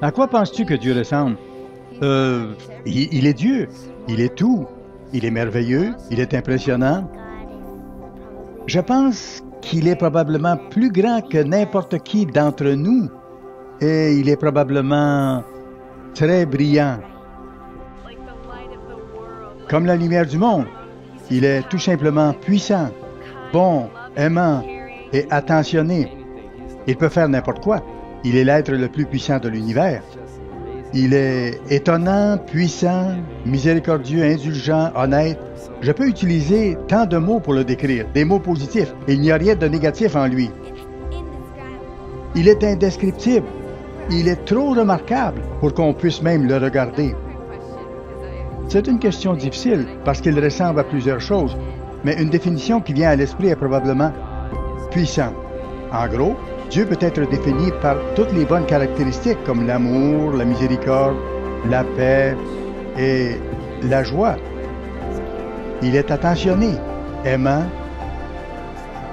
À quoi penses-tu que Dieu ressemble? Il est Dieu. Il est tout. Il est merveilleux. Il est impressionnant. Je pense qu'il est probablement plus grand que n'importe qui d'entre nous et il est probablement très brillant, comme la lumière du monde. Il est tout simplement puissant, bon, aimant et attentionné. Il peut faire n'importe quoi. Il est l'être le plus puissant de l'univers. Il est étonnant, puissant, miséricordieux, indulgent, honnête. Je peux utiliser tant de mots pour le décrire, des mots positifs. Il n'y a rien de négatif en lui. Il est indescriptible. Il est trop remarquable pour qu'on puisse même le regarder. C'est une question difficile parce qu'il ressemble à plusieurs choses, mais une définition qui vient à l'esprit est probablement puissant. En gros, Dieu peut être défini par toutes les bonnes caractéristiques comme l'amour, la miséricorde, la paix et la joie. Il est attentionné, aimant.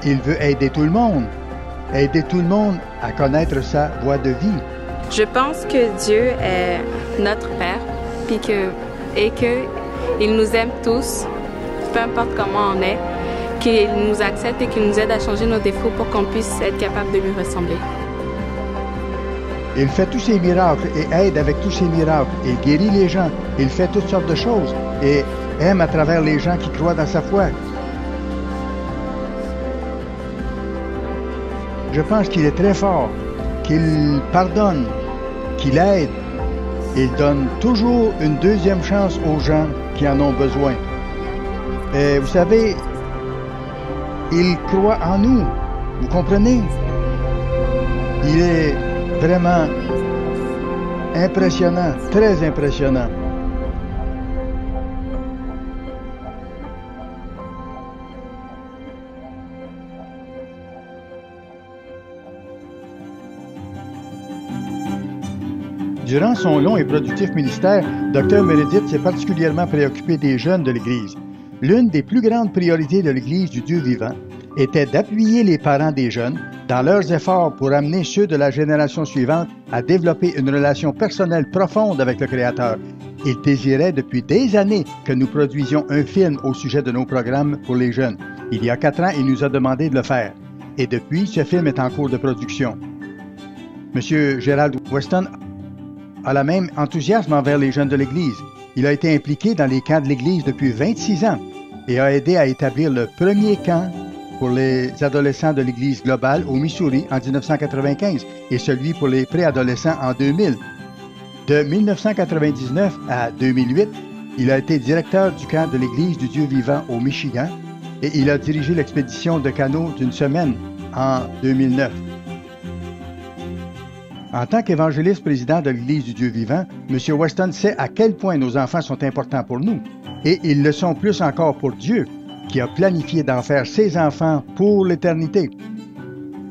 Il veut aider tout le monde à connaître sa voie de vie. Je pense que Dieu est notre Père, et qu'il nous aime tous, peu importe comment on est, qu'il nous accepte et qu'il nous aide à changer nos défauts pour qu'on puisse être capable de lui ressembler. Il fait tous ses miracles et aide avec tous ses miracles. Il guérit les gens. Il fait toutes sortes de choses et aime à travers les gens qui croient dans sa foi. Je pense qu'il est très fort, qu'il pardonne, qu'il aide. Il donne toujours une deuxième chance aux gens qui en ont besoin. Et vous savez, il croit en nous. Vous comprenez? Il est vraiment impressionnant, très impressionnant. Durant son long et productif ministère, Dr Meredith s'est particulièrement préoccupé des jeunes de l'Église. L'une des plus grandes priorités de l'Église du Dieu vivant était d'appuyer les parents des jeunes dans leurs efforts pour amener ceux de la génération suivante à développer une relation personnelle profonde avec le Créateur. Il désirait depuis des années que nous produisions un film au sujet de nos programmes pour les jeunes. Il y a 4 ans, il nous a demandé de le faire. Et depuis, ce film est en cours de production. M. Gerald Weston a le même enthousiasme envers les jeunes de l'Église. Il a été impliqué dans les camps de l'Église depuis 26 ans et a aidé à établir le premier camp pour les adolescents de l'Église globale au Missouri en 1995 et celui pour les préadolescents en 2000. De 1999 à 2008, il a été directeur du camp de l'Église du Dieu vivant au Michigan et il a dirigé l'expédition de canot d'une semaine en 2009. En tant qu'évangéliste président de l'Église du Dieu vivant, M. Weston sait à quel point nos enfants sont importants pour nous. Et ils le sont plus encore pour Dieu, qui a planifié d'en faire ses enfants pour l'éternité.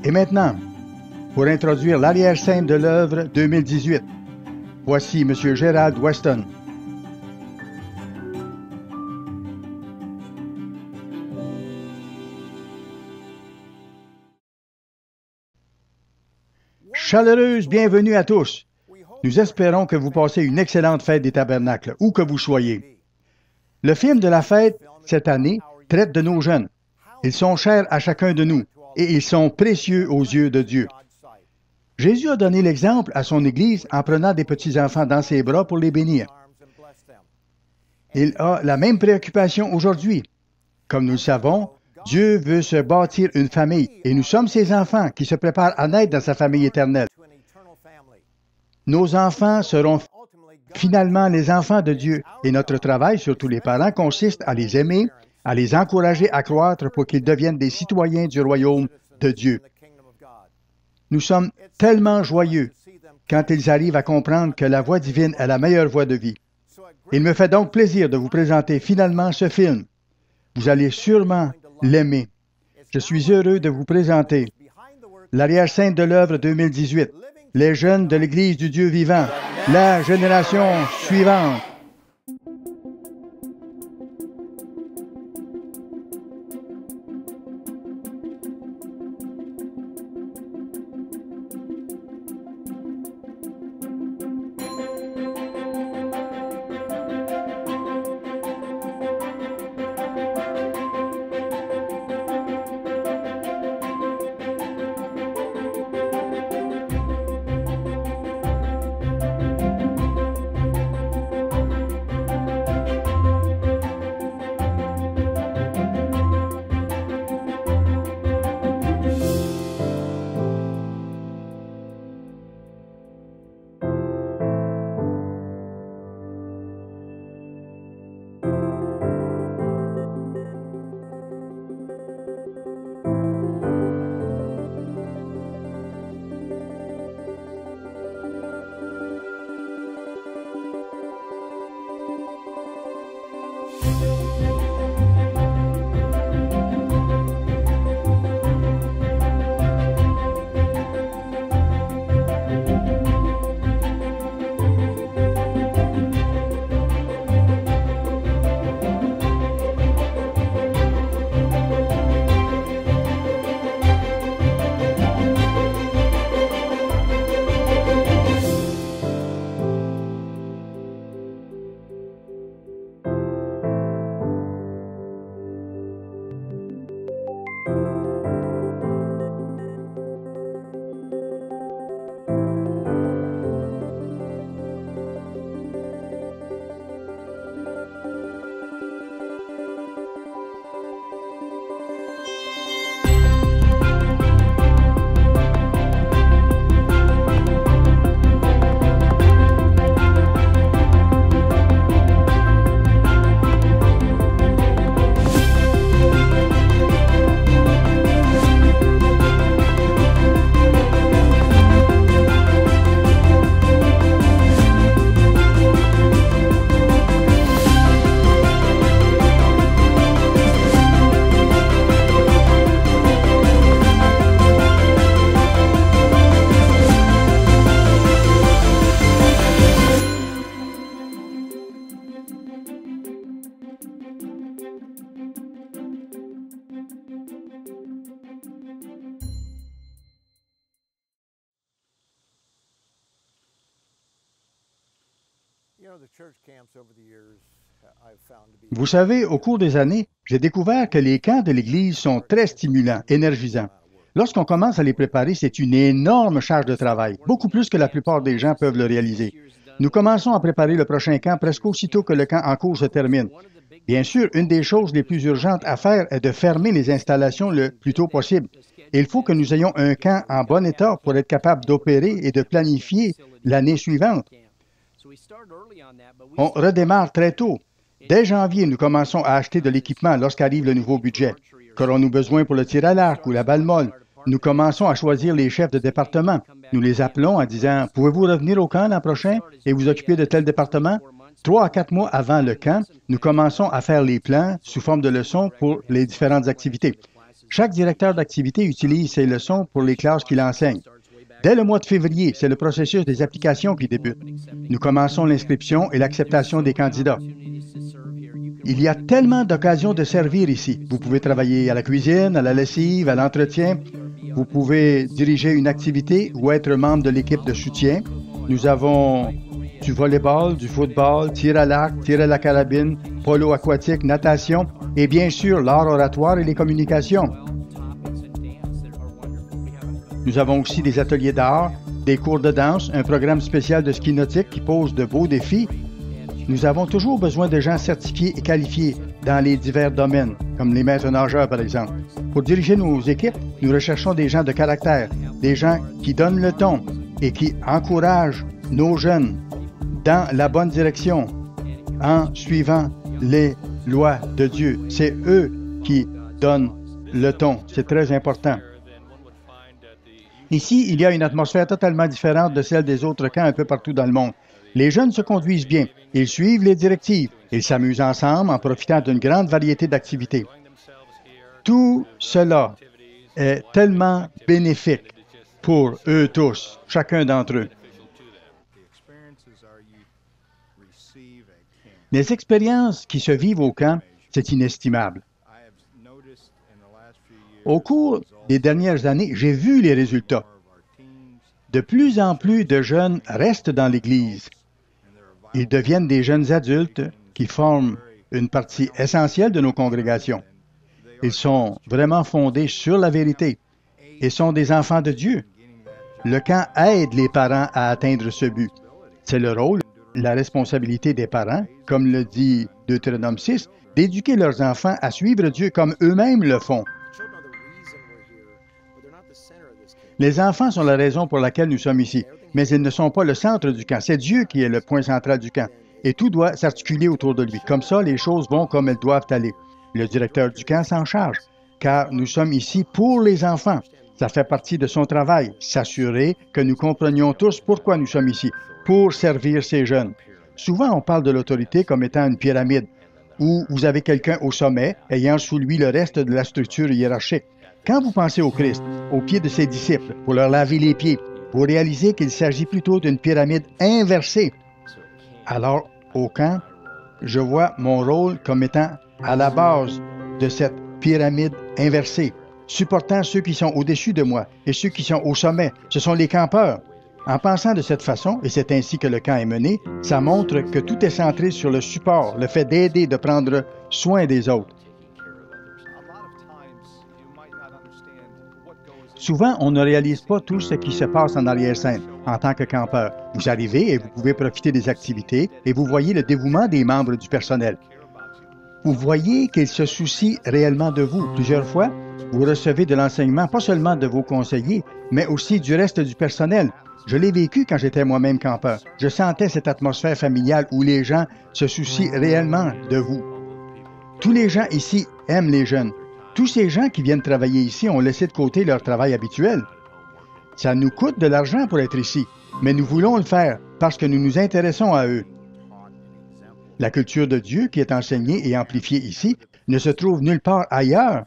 Et maintenant, pour introduire l'arrière-scène de l'œuvre 2018, voici M. Gerald Weston. Chaleureuse bienvenue à tous. Nous espérons que vous passez une excellente fête des tabernacles, où que vous soyez. Le film de la fête, cette année, traite de nos jeunes. Ils sont chers à chacun de nous et ils sont précieux aux yeux de Dieu. Jésus a donné l'exemple à son Église en prenant des petits-enfants dans ses bras pour les bénir. Il a la même préoccupation aujourd'hui. Comme nous le savons, Dieu veut se bâtir une famille et nous sommes ses enfants qui se préparent à naître dans sa famille éternelle. Nos enfants seront finalement les enfants de Dieu et notre travail, surtout les parents, consiste à les aimer, à les encourager à croître pour qu'ils deviennent des citoyens du royaume de Dieu. Nous sommes tellement joyeux quand ils arrivent à comprendre que la voie divine est la meilleure voie de vie. Il me fait donc plaisir de vous présenter finalement ce film. Vous allez sûrement l'aimer. Je suis heureux de vous présenter l'arrière-scène de l'œuvre 2018, les jeunes de l'Église du Dieu vivant, la génération suivante. Vous savez, au cours des années, j'ai découvert que les camps de l'Église sont très stimulants, énergisants. Lorsqu'on commence à les préparer, c'est une énorme charge de travail, beaucoup plus que la plupart des gens peuvent le réaliser. Nous commençons à préparer le prochain camp presque aussitôt que le camp en cours se termine. Bien sûr, une des choses les plus urgentes à faire est de fermer les installations le plus tôt possible. Et il faut que nous ayons un camp en bon état pour être capable d'opérer et de planifier l'année suivante. On redémarre très tôt. Dès janvier, nous commençons à acheter de l'équipement lorsqu'arrive le nouveau budget. Qu'aurons-nous besoin pour le tir à l'arc ou la balle molle? Nous commençons à choisir les chefs de département. Nous les appelons en disant « Pouvez-vous revenir au camp l'an prochain et vous occuper de tel département? » 3 à 4 mois avant le camp, nous commençons à faire les plans sous forme de leçons pour les différentes activités. Chaque directeur d'activité utilise ces leçons pour les classes qu'il enseigne. Dès le mois de février, c'est le processus des applications qui débute. Nous commençons l'inscription et l'acceptation des candidats. Il y a tellement d'occasions de servir ici. Vous pouvez travailler à la cuisine, à la lessive, à l'entretien. Vous pouvez diriger une activité ou être membre de l'équipe de soutien. Nous avons du volleyball, du football, tir à l'arc, tir à la carabine, polo aquatique, natation et bien sûr l'art oratoire et les communications. Nous avons aussi des ateliers d'art, des cours de danse, un programme spécial de ski nautique qui pose de beaux défis. Nous avons toujours besoin de gens certifiés et qualifiés dans les divers domaines, comme les maîtres nageurs par exemple. Pour diriger nos équipes, nous recherchons des gens de caractère, des gens qui donnent le ton et qui encouragent nos jeunes dans la bonne direction en suivant les lois de Dieu. C'est eux qui donnent le ton. C'est très important. Ici, il y a une atmosphère totalement différente de celle des autres camps un peu partout dans le monde. Les jeunes se conduisent bien, ils suivent les directives, ils s'amusent ensemble en profitant d'une grande variété d'activités. Tout cela est tellement bénéfique pour eux tous, chacun d'entre eux. Les expériences qui se vivent au camp, c'est inestimable. Au cours des dernières années, j'ai vu les résultats. De plus en plus de jeunes restent dans l'Église. Ils deviennent des jeunes adultes qui forment une partie essentielle de nos congrégations. Ils sont vraiment fondés sur la vérité et sont des enfants de Dieu. Le camp aide les parents à atteindre ce but. C'est le rôle, la responsabilité des parents, comme le dit Deutéronome 6, d'éduquer leurs enfants à suivre Dieu comme eux-mêmes le font. Les enfants sont la raison pour laquelle nous sommes ici, mais ils ne sont pas le centre du camp. C'est Dieu qui est le point central du camp. Et tout doit s'articuler autour de lui. Comme ça, les choses vont comme elles doivent aller. Le directeur du camp s'en charge, car nous sommes ici pour les enfants. Ça fait partie de son travail, s'assurer que nous comprenions tous pourquoi nous sommes ici, pour servir ces jeunes. Souvent, on parle de l'autorité comme étant une pyramide, où vous avez quelqu'un au sommet, ayant sous lui le reste de la structure hiérarchique. Quand vous pensez au Christ, aux pieds de ses disciples, pour leur laver les pieds, vous réalisez qu'il s'agit plutôt d'une pyramide inversée. Alors, au camp, je vois mon rôle comme étant à la base de cette pyramide inversée, supportant ceux qui sont au-dessus de moi et ceux qui sont au sommet. Ce sont les campeurs. En pensant de cette façon, et c'est ainsi que le camp est mené, ça montre que tout est centré sur le support, le fait d'aider, de prendre soin des autres. Souvent, on ne réalise pas tout ce qui se passe en arrière-scène en tant que campeur. Vous arrivez et vous pouvez profiter des activités et vous voyez le dévouement des membres du personnel. Vous voyez qu'ils se soucient réellement de vous. Plusieurs fois, vous recevez de l'enseignement, pas seulement de vos conseillers, mais aussi du reste du personnel. Je l'ai vécu quand j'étais moi-même campeur. Je sentais cette atmosphère familiale où les gens se soucient réellement de vous. Tous les gens ici aiment les jeunes. Tous ces gens qui viennent travailler ici ont laissé de côté leur travail habituel. Ça nous coûte de l'argent pour être ici, mais nous voulons le faire parce que nous nous intéressons à eux. La culture de Dieu qui est enseignée et amplifiée ici ne se trouve nulle part ailleurs,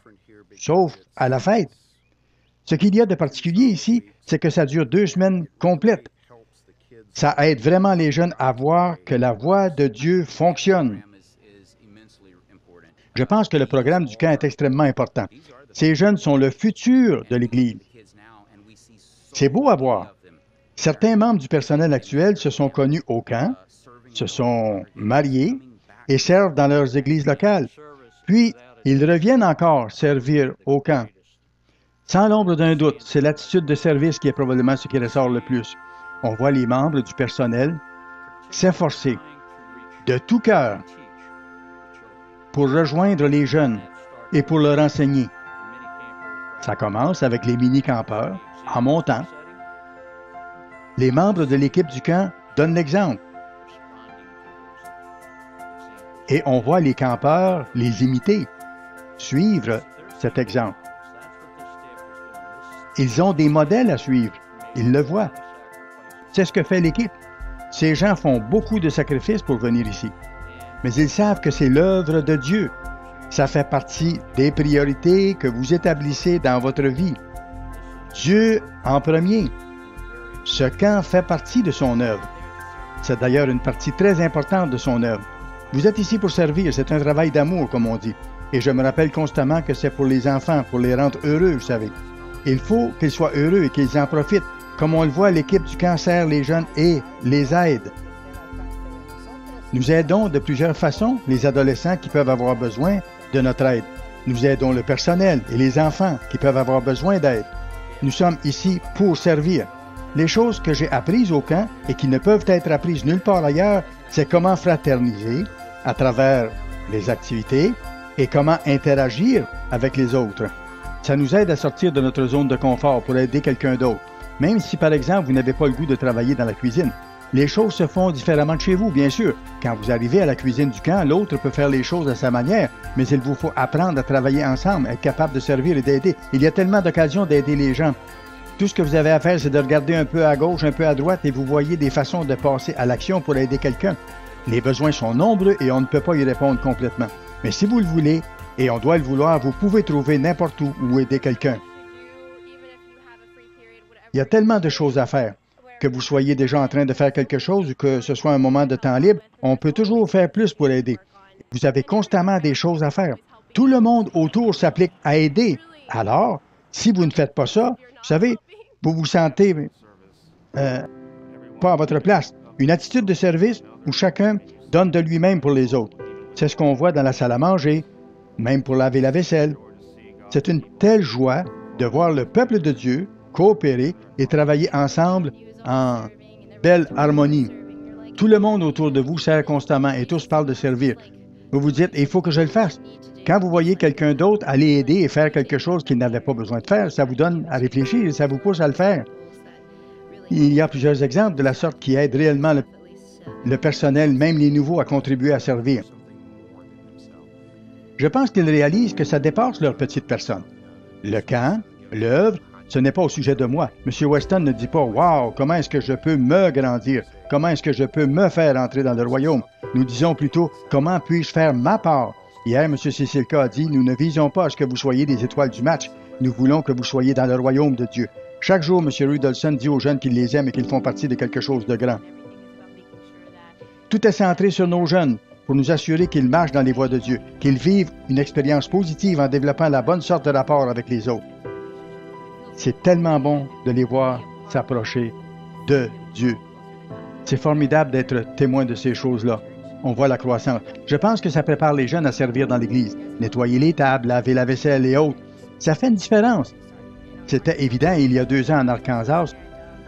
sauf à la fête. Ce qu'il y a de particulier ici, c'est que ça dure 2 semaines complètes. Ça aide vraiment les jeunes à voir que la voix de Dieu fonctionne. Je pense que le programme du camp est extrêmement important. Ces jeunes sont le futur de l'Église. C'est beau à voir. Certains membres du personnel actuel se sont connus au camp, se sont mariés et servent dans leurs églises locales. Puis, ils reviennent encore servir au camp. Sans l'ombre d'un doute, c'est l'attitude de service qui est probablement ce qui ressort le plus. On voit les membres du personnel s'efforcer de tout cœur pour rejoindre les jeunes et pour leur enseigner. Ça commence avec les mini-campeurs en montant. Les membres de l'équipe du camp donnent l'exemple. Et on voit les campeurs les imiter, suivre cet exemple. Ils ont des modèles à suivre. Ils le voient. C'est ce que fait l'équipe. Ces gens font beaucoup de sacrifices pour venir ici. Mais ils savent que c'est l'œuvre de Dieu. Ça fait partie des priorités que vous établissez dans votre vie. Dieu en premier. Ce camp fait partie de son œuvre. C'est d'ailleurs une partie très importante de son œuvre. Vous êtes ici pour servir, c'est un travail d'amour, comme on dit. Et je me rappelle constamment que c'est pour les enfants, pour les rendre heureux, vous savez. Il faut qu'ils soient heureux et qu'ils en profitent. Comme on le voit, l'équipe du camp sert les jeunes et les aide. Nous aidons de plusieurs façons les adolescents qui peuvent avoir besoin de notre aide. Nous aidons le personnel et les enfants qui peuvent avoir besoin d'aide. Nous sommes ici pour servir. Les choses que j'ai apprises au camp et qui ne peuvent être apprises nulle part ailleurs, c'est comment fraterniser à travers les activités et comment interagir avec les autres. Ça nous aide à sortir de notre zone de confort pour aider quelqu'un d'autre. Même si, par exemple, vous n'avez pas le goût de travailler dans la cuisine. Les choses se font différemment de chez vous, bien sûr. Quand vous arrivez à la cuisine du camp, l'autre peut faire les choses à sa manière, mais il vous faut apprendre à travailler ensemble, être capable de servir et d'aider. Il y a tellement d'occasions d'aider les gens. Tout ce que vous avez à faire, c'est de regarder un peu à gauche, un peu à droite, et vous voyez des façons de passer à l'action pour aider quelqu'un. Les besoins sont nombreux et on ne peut pas y répondre complètement. Mais si vous le voulez, et on doit le vouloir, vous pouvez trouver n'importe où aider quelqu'un. Il y a tellement de choses à faire. Que vous soyez déjà en train de faire quelque chose ou que ce soit un moment de temps libre, on peut toujours faire plus pour aider. Vous avez constamment des choses à faire. Tout le monde autour s'applique à aider. Alors, si vous ne faites pas ça, vous savez, vous vous sentez pas à votre place. Une attitude de service où chacun donne de lui-même pour les autres. C'est ce qu'on voit dans la salle à manger, même pour laver la vaisselle. C'est une telle joie de voir le peuple de Dieu coopérer et travailler ensemble en belle harmonie. Tout le monde autour de vous sert constamment et tous parlent de servir. Vous vous dites, il faut que je le fasse. Quand vous voyez quelqu'un d'autre aller aider et faire quelque chose qu'il n'avait pas besoin de faire, ça vous donne à réfléchir, ça vous pousse à le faire. Il y a plusieurs exemples de la sorte qui aident réellement le personnel, même les nouveaux, à contribuer à servir. Je pense qu'ils réalisent que ça dépasse leur petite personne. Le camp, l'œuvre, ce n'est pas au sujet de moi. M. Weston ne dit pas « Wow, comment est-ce que je peux me grandir? Comment est-ce que je peux me faire entrer dans le royaume? » Nous disons plutôt « Comment puis-je faire ma part? » Hier, M. Cecilka a dit « Nous ne visons pas à ce que vous soyez des étoiles du match. Nous voulons que vous soyez dans le royaume de Dieu. » Chaque jour, M. Rudolson dit aux jeunes qu'ils les aiment et qu'ils font partie de quelque chose de grand. Tout est centré sur nos jeunes pour nous assurer qu'ils marchent dans les voies de Dieu, qu'ils vivent une expérience positive en développant la bonne sorte de rapport avec les autres. C'est tellement bon de les voir s'approcher de Dieu. C'est formidable d'être témoin de ces choses-là. On voit la croissance. Je pense que ça prépare les jeunes à servir dans l'Église. Nettoyer les tables, laver la vaisselle et autres. Ça fait une différence. C'était évident il y a 2 ans en Arkansas,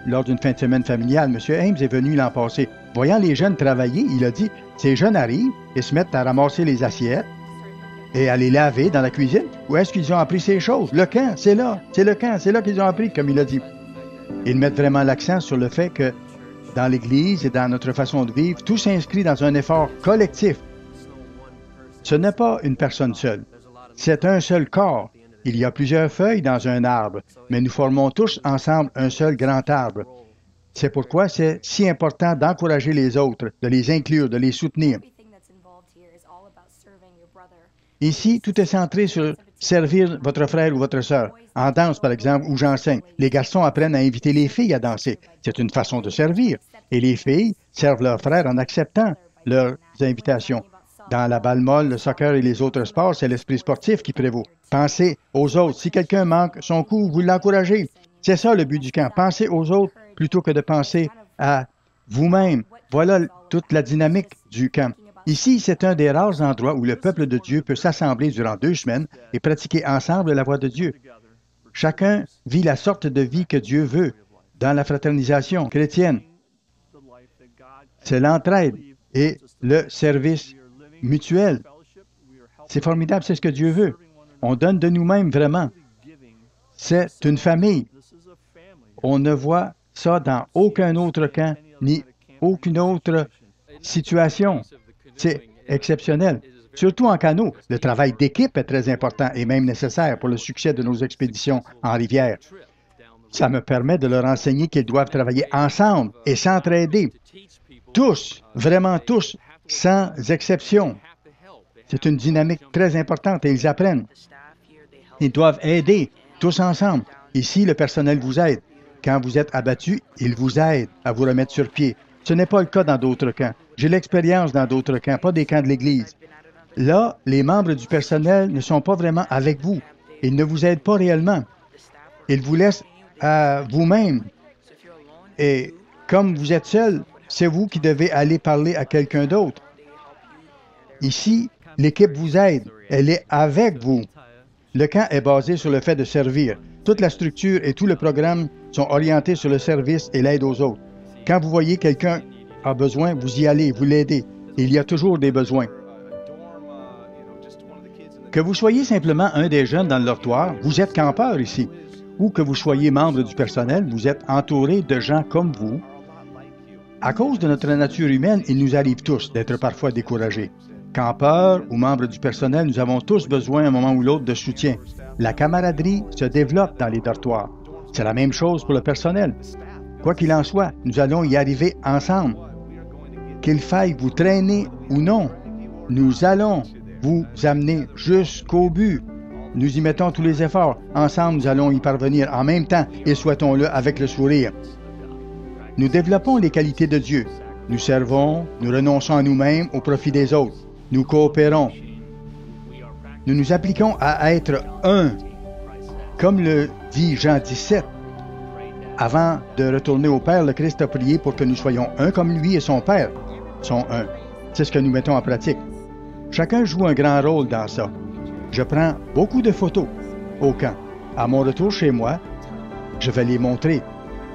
lors d'une fin de semaine familiale. M. Ames est venu l'an passé. Voyant les jeunes travailler, il a dit « Ces jeunes arrivent et se mettent à ramasser les assiettes et à les laver dans la cuisine. Où est-ce qu'ils ont appris ces choses? Le camp, c'est là. C'est le camp, c'est là qu'ils ont appris, comme il a dit. » Ils mettent vraiment l'accent sur le fait que dans l'Église et dans notre façon de vivre, tout s'inscrit dans un effort collectif. Ce n'est pas une personne seule. C'est un seul corps. Il y a plusieurs feuilles dans un arbre, mais nous formons tous ensemble un seul grand arbre. C'est pourquoi c'est si important d'encourager les autres, de les inclure, de les soutenir. Ici, tout est centré sur servir votre frère ou votre sœur. En danse, par exemple, où j'enseigne, les garçons apprennent à inviter les filles à danser. C'est une façon de servir. Et les filles servent leurs frères en acceptant leurs invitations. Dans la balle molle, le soccer et les autres sports, c'est l'esprit sportif qui prévaut. Pensez aux autres. Si quelqu'un manque son coup, vous l'encouragez. C'est ça le but du camp. Pensez aux autres plutôt que de penser à vous-même. Voilà toute la dynamique du camp. Ici, c'est un des rares endroits où le peuple de Dieu peut s'assembler durant 2 semaines et pratiquer ensemble la voie de Dieu. Chacun vit la sorte de vie que Dieu veut dans la fraternisation chrétienne. C'est l'entraide et le service mutuel. C'est formidable, c'est ce que Dieu veut. On donne de nous-mêmes vraiment. C'est une famille. On ne voit ça dans aucun autre camp, ni aucune autre situation. C'est exceptionnel. Surtout en canot, le travail d'équipe est très important et même nécessaire pour le succès de nos expéditions en rivière. Ça me permet de leur enseigner qu'ils doivent travailler ensemble et s'entraider. Tous, vraiment tous, sans exception. C'est une dynamique très importante et ils apprennent. Ils doivent aider, tous ensemble. Ici, le personnel vous aide. Quand vous êtes abattu, il vous aide à vous remettre sur pied. Ce n'est pas le cas dans d'autres camps. J'ai l'expérience dans d'autres camps, pas des camps de l'Église. Là, les membres du personnel ne sont pas vraiment avec vous. Ils ne vous aident pas réellement. Ils vous laissent à vous-même. Et comme vous êtes seul, c'est vous qui devez aller parler à quelqu'un d'autre. Ici, l'équipe vous aide. Elle est avec vous. Le camp est basé sur le fait de servir. Toute la structure et tout le programme sont orientés sur le service et l'aide aux autres. Quand vous voyez quelqu'un a besoin, vous y allez, vous l'aidez. Il y a toujours des besoins. Que vous soyez simplement un des jeunes dans le dortoir, vous êtes campeur ici. Ou que vous soyez membre du personnel, vous êtes entouré de gens comme vous. À cause de notre nature humaine, il nous arrive tous d'être parfois découragés. Campeurs ou membres du personnel, nous avons tous besoin à un moment ou l'autre de soutien. La camaraderie se développe dans les dortoirs. C'est la même chose pour le personnel. Quoi qu'il en soit, nous allons y arriver ensemble. Qu'il faille vous traîner ou non, nous allons vous amener jusqu'au but. Nous y mettons tous les efforts. Ensemble, nous allons y parvenir en même temps et souhaitons-le avec le sourire. Nous développons les qualités de Dieu. Nous servons, nous renonçons à nous-mêmes au profit des autres. Nous coopérons. Nous nous appliquons à être un. Comme le dit Jean 17, avant de retourner au Père, le Christ a prié pour que nous soyons un comme lui et son Père sont un. C'est ce que nous mettons en pratique. Chacun joue un grand rôle dans ça. Je prends beaucoup de photos au camp. À mon retour chez moi, je vais les montrer.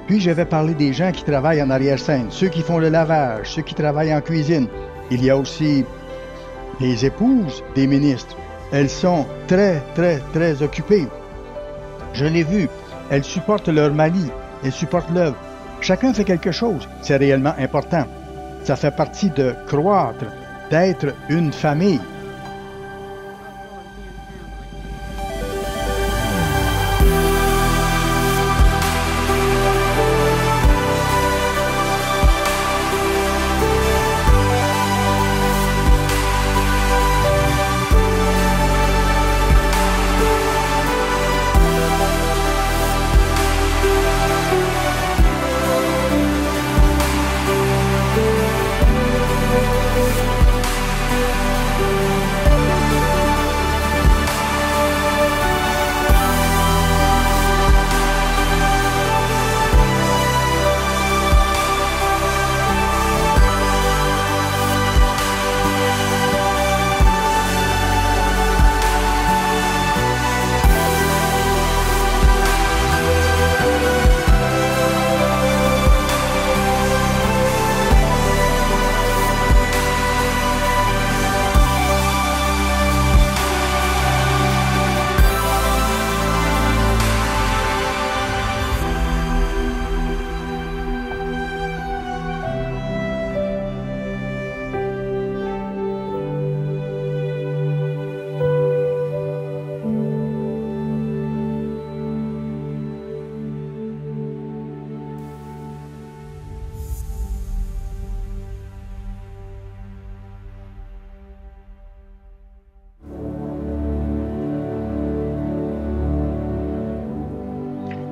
Puis je vais parler des gens qui travaillent en arrière-scène, ceux qui font le lavage, ceux qui travaillent en cuisine. Il y a aussi les épouses des ministres. Elles sont très, très, très occupées. Je l'ai vu. Elles supportent leur mari. Elles supportent l'œuvre. Chacun fait quelque chose. C'est réellement important. Ça fait partie de croître, d'être une famille.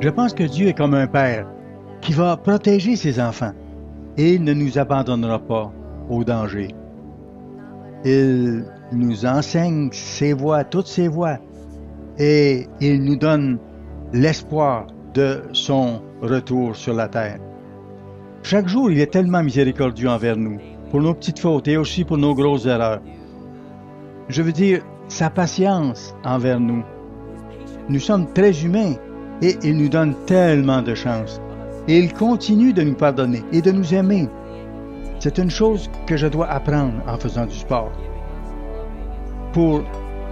Je pense que Dieu est comme un père qui va protéger ses enfants et il ne nous abandonnera pas au danger. Il nous enseigne ses voies, toutes ses voies, et il nous donne l'espoir de son retour sur la terre. Chaque jour, il est tellement miséricordieux envers nous, pour nos petites fautes et aussi pour nos grosses erreurs. Je veux dire, sa patience envers nous. Nous sommes très humains et il nous donne tellement de chance. Et il continue de nous pardonner et de nous aimer. C'est une chose que je dois apprendre en faisant du sport. Pour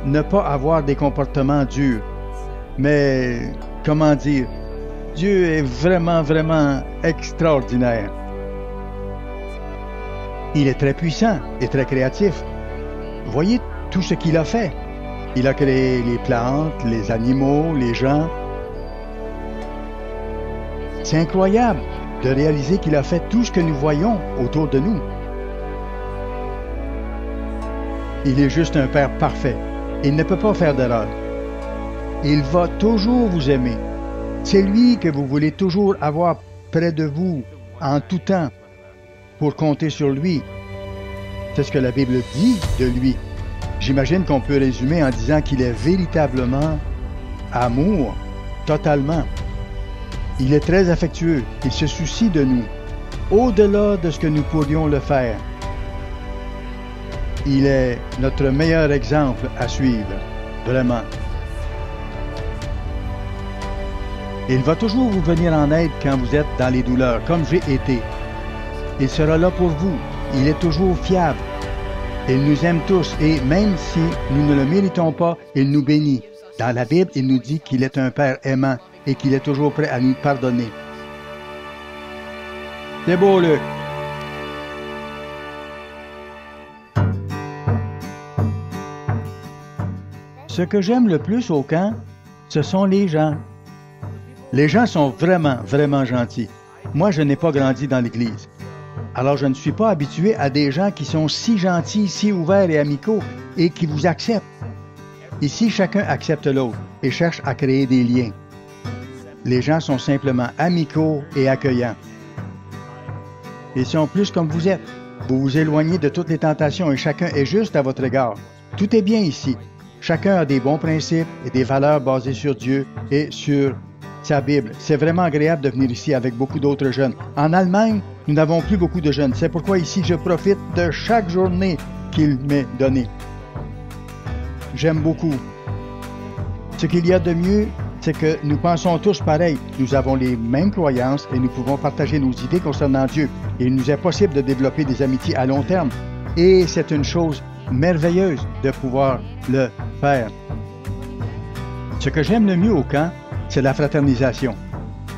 ne pas avoir des comportements durs. Mais, comment dire, Dieu est vraiment, vraiment extraordinaire. Il est très puissant et très créatif. Voyez tout ce qu'il a fait. Il a créé les plantes, les animaux, les gens. C'est incroyable de réaliser qu'il a fait tout ce que nous voyons autour de nous. Il est juste un Père parfait. Il ne peut pas faire d'erreur. Il va toujours vous aimer. C'est lui que vous voulez toujours avoir près de vous, en tout temps, pour compter sur lui. C'est ce que la Bible dit de lui. J'imagine qu'on peut résumer en disant qu'il est véritablement amour, totalement. Il est très affectueux. Il se soucie de nous, au-delà de ce que nous pourrions le faire. Il est notre meilleur exemple à suivre, vraiment. Il va toujours vous venir en aide quand vous êtes dans les douleurs, comme j'ai été. Il sera là pour vous. Il est toujours fiable. Il nous aime tous et même si nous ne le méritons pas, il nous bénit. Dans la Bible, il nous dit qu'il est un Père aimant et qu'il est toujours prêt à nous pardonner. C'est beau, Luc. Ce que j'aime le plus au camp, ce sont les gens. Les gens sont vraiment, vraiment gentils. Moi, je n'ai pas grandi dans l'Église. Alors, je ne suis pas habitué à des gens qui sont si gentils, si ouverts et amicaux et qui vous acceptent. Ici, chacun accepte l'autre et cherche à créer des liens. Les gens sont simplement amicaux et accueillants. Ils sont plus comme vous êtes. Vous vous éloignez de toutes les tentations et chacun est juste à votre égard. Tout est bien ici. Chacun a des bons principes et des valeurs basées sur Dieu et sur sa Bible. C'est vraiment agréable de venir ici avec beaucoup d'autres jeunes. En Allemagne, nous n'avons plus beaucoup de jeunes. C'est pourquoi ici, je profite de chaque journée qu'il m'est donnée. J'aime beaucoup. Ce qu'il y a de mieux, c'est que nous pensons tous pareil. Nous avons les mêmes croyances et nous pouvons partager nos idées concernant Dieu. Et il nous est possible de développer des amitiés à long terme. Et c'est une chose merveilleuse de pouvoir le faire. Ce que j'aime le mieux au camp, c'est la fraternisation.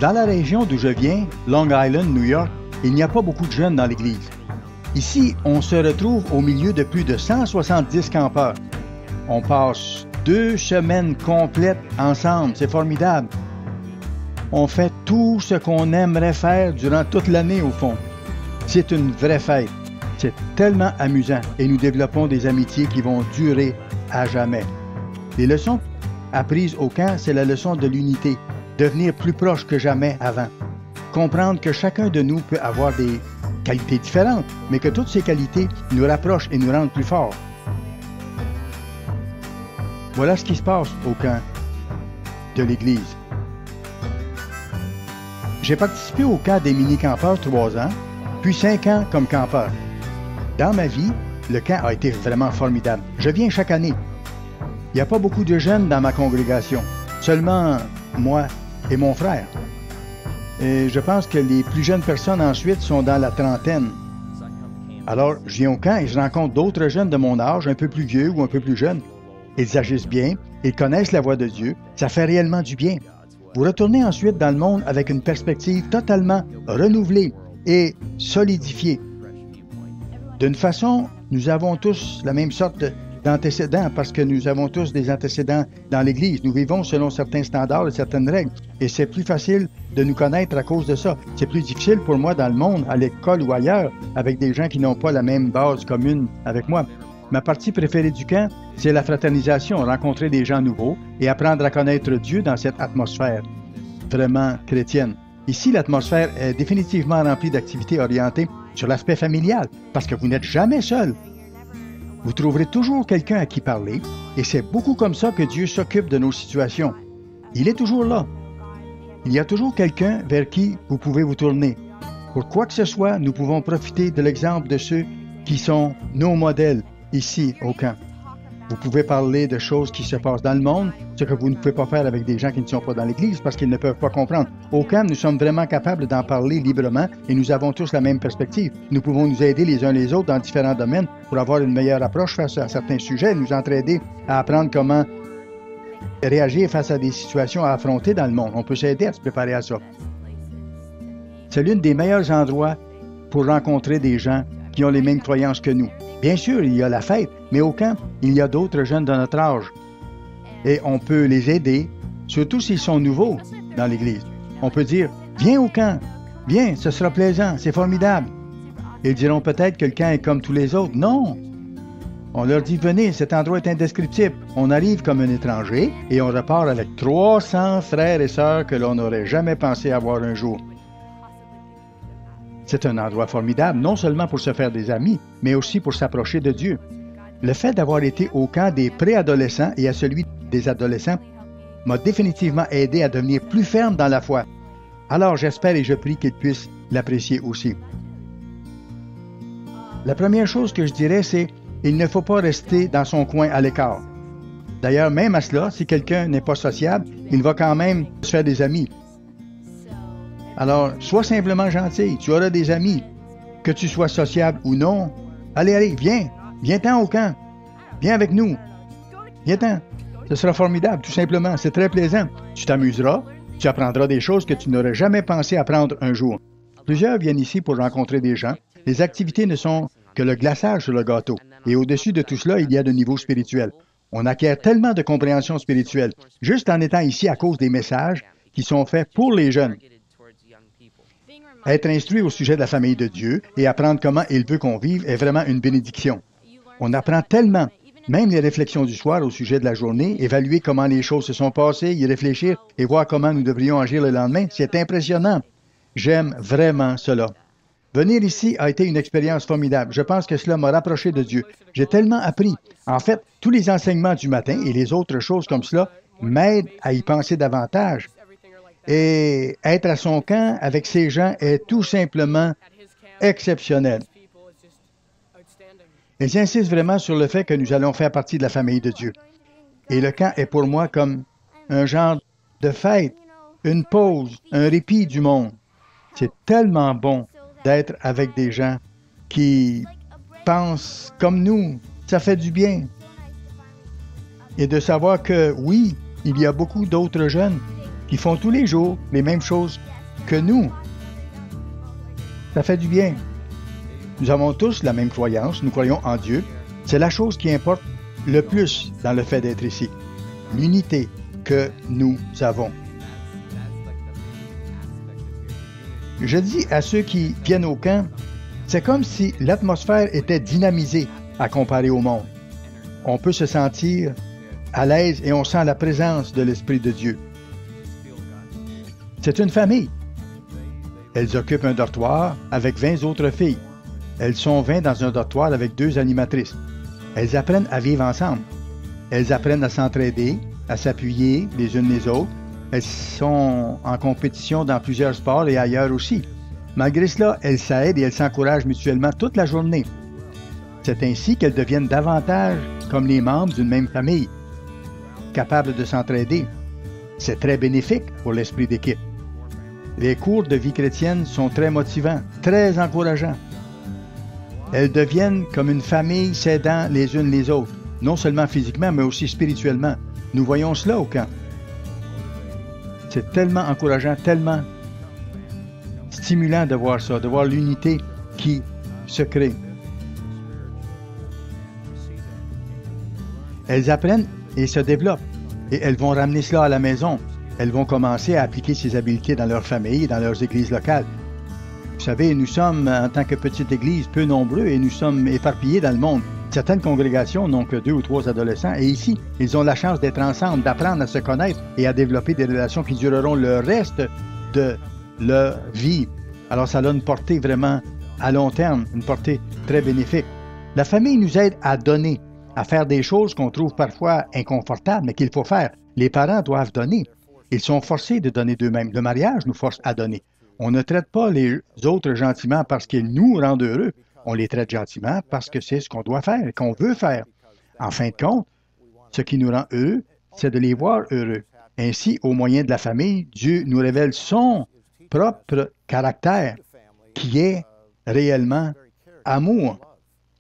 Dans la région d'où je viens, Long Island, New York, il n'y a pas beaucoup de jeunes dans l'église. Ici, on se retrouve au milieu de plus de 170 campeurs. On passe 2 semaines complètes ensemble, c'est formidable. On fait tout ce qu'on aimerait faire durant toute l'année au fond. C'est une vraie fête. C'est tellement amusant et nous développons des amitiés qui vont durer à jamais. Les leçons apprises au camp, c'est la leçon de l'unité, devenir plus proche que jamais avant. Comprendre que chacun de nous peut avoir des qualités différentes, mais que toutes ces qualités nous rapprochent et nous rendent plus forts. Voilà ce qui se passe au camp de l'Église. J'ai participé au camp des mini-campeurs 3 ans, puis 5 ans comme campeur. Dans ma vie, le camp a été vraiment formidable. Je viens chaque année. Il n'y a pas beaucoup de jeunes dans ma congrégation, seulement moi et mon frère. Et je pense que les plus jeunes personnes ensuite sont dans la trentaine. Alors, je viens au camp et je rencontre d'autres jeunes de mon âge, un peu plus vieux ou un peu plus jeunes. Ils agissent bien, ils connaissent la voix de Dieu, ça fait réellement du bien. Vous retournez ensuite dans le monde avec une perspective totalement renouvelée et solidifiée. D'une façon, nous avons tous la même sorte d'antécédents parce que nous avons tous des antécédents dans l'Église. Nous vivons selon certains standards et certaines règles. Et c'est plus facile de nous connaître à cause de ça. C'est plus difficile pour moi dans le monde, à l'école ou ailleurs, avec des gens qui n'ont pas la même base commune avec moi. Ma partie préférée du camp, c'est la fraternisation, rencontrer des gens nouveaux et apprendre à connaître Dieu dans cette atmosphère. vraiment chrétienne. Ici, l'atmosphère est définitivement remplie d'activités orientées sur l'aspect familial, parce que vous n'êtes jamais seul. Vous trouverez toujours quelqu'un à qui parler, et c'est beaucoup comme ça que Dieu s'occupe de nos situations. Il est toujours là. Il y a toujours quelqu'un vers qui vous pouvez vous tourner. Pour quoi que ce soit, nous pouvons profiter de l'exemple de ceux qui sont nos modèles ici au camp. Vous pouvez parler de choses qui se passent dans le monde, ce que vous ne pouvez pas faire avec des gens qui ne sont pas dans l'Église parce qu'ils ne peuvent pas comprendre. Au camp, nous sommes vraiment capables d'en parler librement et nous avons tous la même perspective. Nous pouvons nous aider les uns les autres dans différents domaines pour avoir une meilleure approche face à certains sujets, nous entraider à apprendre comment réagir face à des situations à affronter dans le monde. On peut s'aider à se préparer à ça. C'est l'un des meilleurs endroits pour rencontrer des gens qui ont les mêmes croyances que nous. Bien sûr, il y a la fête, mais au camp, il y a d'autres jeunes de notre âge. Et on peut les aider, surtout s'ils sont nouveaux dans l'Église. On peut dire, viens au camp, viens, ce sera plaisant, c'est formidable. Ils diront peut-être que le camp est comme tous les autres. Non! On leur dit, venez, cet endroit est indescriptible. On arrive comme un étranger et on repart avec 300 frères et sœurs que l'on n'aurait jamais pensé avoir un jour. C'est un endroit formidable, non seulement pour se faire des amis, mais aussi pour s'approcher de Dieu. Le fait d'avoir été au camp des préadolescents et à celui des adolescents m'a définitivement aidé à devenir plus ferme dans la foi. Alors j'espère et je prie qu'ils puissent l'apprécier aussi. La première chose que je dirais, c'est il ne faut pas rester dans son coin à l'écart. D'ailleurs, même à cela, si quelqu'un n'est pas sociable, il va quand même se faire des amis. Alors, sois simplement gentil, tu auras des amis. Que tu sois sociable ou non, allez, viens-t'en au camp. Viens avec nous. Viens-t'en. Ce sera formidable, tout simplement. C'est très plaisant. Tu t'amuseras, tu apprendras des choses que tu n'aurais jamais pensé apprendre un jour. Plusieurs viennent ici pour rencontrer des gens. Les activités ne sont que le glaçage sur le gâteau. Et au-dessus de tout cela, il y a de niveau spirituel. On acquiert tellement de compréhension spirituelle, juste en étant ici à cause des messages qui sont faits pour les jeunes. Être instruit au sujet de la famille de Dieu et apprendre comment il veut qu'on vive est vraiment une bénédiction. On apprend tellement, même les réflexions du soir au sujet de la journée, évaluer comment les choses se sont passées, y réfléchir et voir comment nous devrions agir le lendemain, c'est impressionnant. J'aime vraiment cela. Venir ici a été une expérience formidable. Je pense que cela m'a rapproché de Dieu. J'ai tellement appris. En fait, tous les enseignements du matin et les autres choses comme cela m'aident à y penser davantage. Et être à son camp avec ces gens est tout simplement exceptionnel. Et j'insiste vraiment sur le fait que nous allons faire partie de la famille de Dieu. Et le camp est pour moi comme un genre de fête, une pause, un répit du monde. C'est tellement bon d'être avec des gens qui pensent comme nous. Ça fait du bien. Et de savoir que, oui, il y a beaucoup d'autres jeunes qui font tous les jours les mêmes choses que nous. Ça fait du bien. Nous avons tous la même croyance, nous croyons en Dieu. C'est la chose qui importe le plus dans le fait d'être ici. L'unité que nous avons. Je dis à ceux qui viennent au camp, c'est comme si l'atmosphère était dynamisée à comparer au monde. On peut se sentir à l'aise et on sent la présence de l'Esprit de Dieu. C'est une famille. Elles occupent un dortoir avec 20 autres filles. Elles sont 20 dans un dortoir avec 2 animatrices. Elles apprennent à vivre ensemble. Elles apprennent à s'entraider, à s'appuyer les unes les autres. Elles sont en compétition dans plusieurs sports et ailleurs aussi. Malgré cela, elles s'aident et elles s'encouragent mutuellement toute la journée. C'est ainsi qu'elles deviennent davantage comme les membres d'une même famille, capables de s'entraider. C'est très bénéfique pour l'esprit d'équipe. Les cours de vie chrétienne sont très motivants, très encourageants. Elles deviennent comme une famille s'aidant les unes les autres, non seulement physiquement, mais aussi spirituellement. Nous voyons cela au camp. C'est tellement encourageant, tellement stimulant de voir ça, de voir l'unité qui se crée. Elles apprennent et se développent, et elles vont ramener cela à la maison. Elles vont commencer à appliquer ces habiletés dans leur famille et dans leurs églises locales. Vous savez, nous sommes, en tant que petite église, peu nombreux et nous sommes éparpillés dans le monde. Certaines congrégations n'ont que 2 ou 3 adolescents et ici, ils ont la chance d'être ensemble, d'apprendre à se connaître et à développer des relations qui dureront le reste de leur vie. Alors, ça a une portée vraiment à long terme, une portée très bénéfique. La famille nous aide à donner, à faire des choses qu'on trouve parfois inconfortables, mais qu'il faut faire. Les parents doivent donner. Ils sont forcés de donner d'eux-mêmes. Le mariage nous force à donner. On ne traite pas les autres gentiment parce qu'ils nous rendent heureux. On les traite gentiment parce que c'est ce qu'on doit faire, qu'on veut faire. En fin de compte, ce qui nous rend heureux, c'est de les voir heureux. Ainsi, au moyen de la famille, Dieu nous révèle son propre caractère, qui est réellement amour.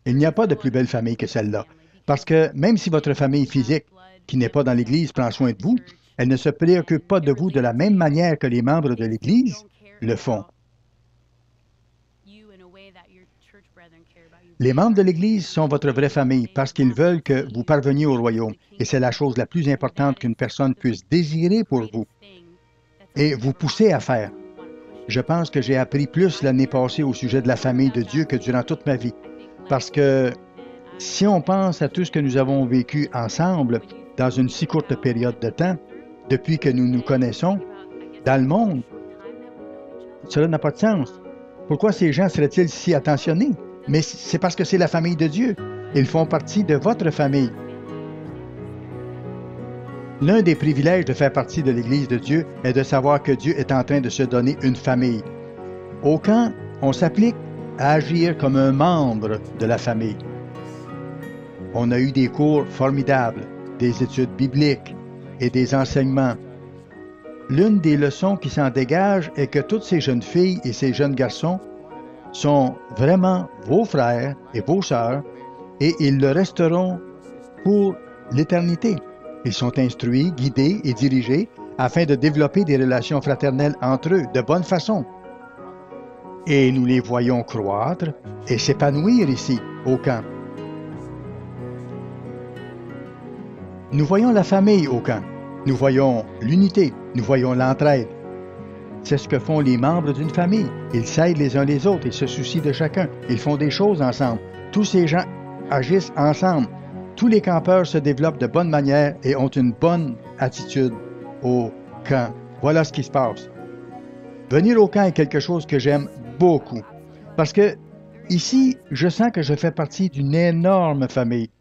Il n'y a pas de plus belle famille que celle-là. Parce que même si votre famille physique, qui n'est pas dans l'Église, prend soin de vous, elle ne se préoccupe pas de vous de la même manière que les membres de l'Église le font. Les membres de l'Église sont votre vraie famille parce qu'ils veulent que vous parveniez au royaume. Et c'est la chose la plus importante qu'une personne puisse désirer pour vous et vous pousser à faire. Je pense que j'ai appris plus l'année passée au sujet de la famille de Dieu que durant toute ma vie. Parce que si on pense à tout ce que nous avons vécu ensemble dans une si courte période de temps, depuis que nous nous connaissons, dans le monde, cela n'a pas de sens. Pourquoi ces gens seraient-ils si attentionnés? Mais c'est parce que c'est la famille de Dieu. Ils font partie de votre famille. L'un des privilèges de faire partie de l'Église de Dieu est de savoir que Dieu est en train de se donner une famille. Au camp, on s'applique à agir comme un membre de la famille. On a eu des cours formidables, des études bibliques et des enseignements. L'une des leçons qui s'en dégage est que toutes ces jeunes filles et ces jeunes garçons sont vraiment vos frères et vos sœurs et ils le resteront pour l'éternité. Ils sont instruits, guidés et dirigés afin de développer des relations fraternelles entre eux de bonne façon. Et nous les voyons croître et s'épanouir ici, au camp. Nous voyons la famille au camp. Nous voyons l'unité. Nous voyons l'entraide. C'est ce que font les membres d'une famille. Ils s'aident les uns les autres. Ils se soucient de chacun. Ils font des choses ensemble. Tous ces gens agissent ensemble. Tous les campeurs se développent de bonne manière et ont une bonne attitude au camp. Voilà ce qui se passe. Venir au camp est quelque chose que j'aime beaucoup. Parce que ici, je sens que je fais partie d'une énorme famille.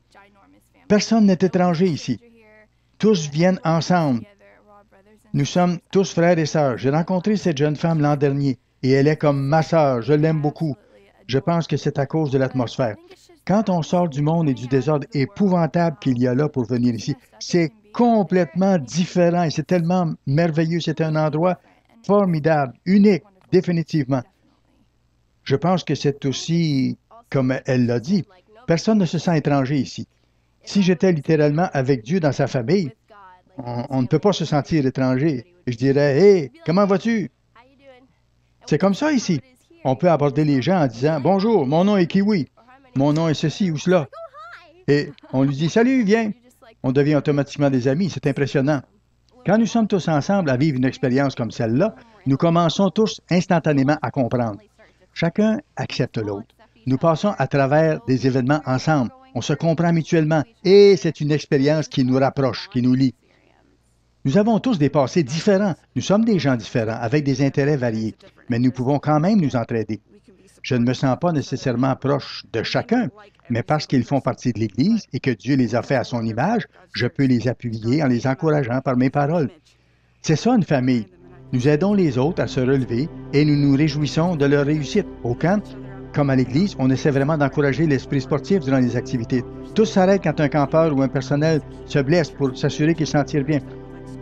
Personne n'est étranger ici. Tous viennent ensemble. Nous sommes tous frères et sœurs. J'ai rencontré cette jeune femme l'an dernier et elle est comme ma sœur. Je l'aime beaucoup. Je pense que c'est à cause de l'atmosphère. Quand on sort du monde et du désordre épouvantable qu'il y a là pour venir ici, c'est complètement différent et c'est tellement merveilleux. C'est un endroit formidable, unique, définitivement. Je pense que c'est aussi, comme elle l'a dit, personne ne se sent étranger ici. Si j'étais littéralement avec Dieu dans sa famille, on ne peut pas se sentir étranger. Je dirais, « Hey, comment vas-tu? » C'est comme ça ici. On peut aborder les gens en disant, « Bonjour, mon nom est Kiwi. Mon nom est ceci ou cela. » Et on lui dit, « Salut, viens. » On devient automatiquement des amis. C'est impressionnant. Quand nous sommes tous ensemble à vivre une expérience comme celle-là, nous commençons tous instantanément à comprendre. Chacun accepte l'autre. Nous passons à travers des événements ensemble. On se comprend mutuellement et c'est une expérience qui nous rapproche, qui nous lie. Nous avons tous des passés différents. Nous sommes des gens différents, avec des intérêts variés, mais nous pouvons quand même nous entraider. Je ne me sens pas nécessairement proche de chacun, mais parce qu'ils font partie de l'Église et que Dieu les a fait à son image, je peux les appuyer en les encourageant par mes paroles. C'est ça une famille. Nous aidons les autres à se relever et nous nous réjouissons de leur réussite. Au camp, comme à l'Église, on essaie vraiment d'encourager l'esprit sportif durant les activités. Tout s'arrête quand un campeur ou un personnel se blesse pour s'assurer qu'il s'en tire bien.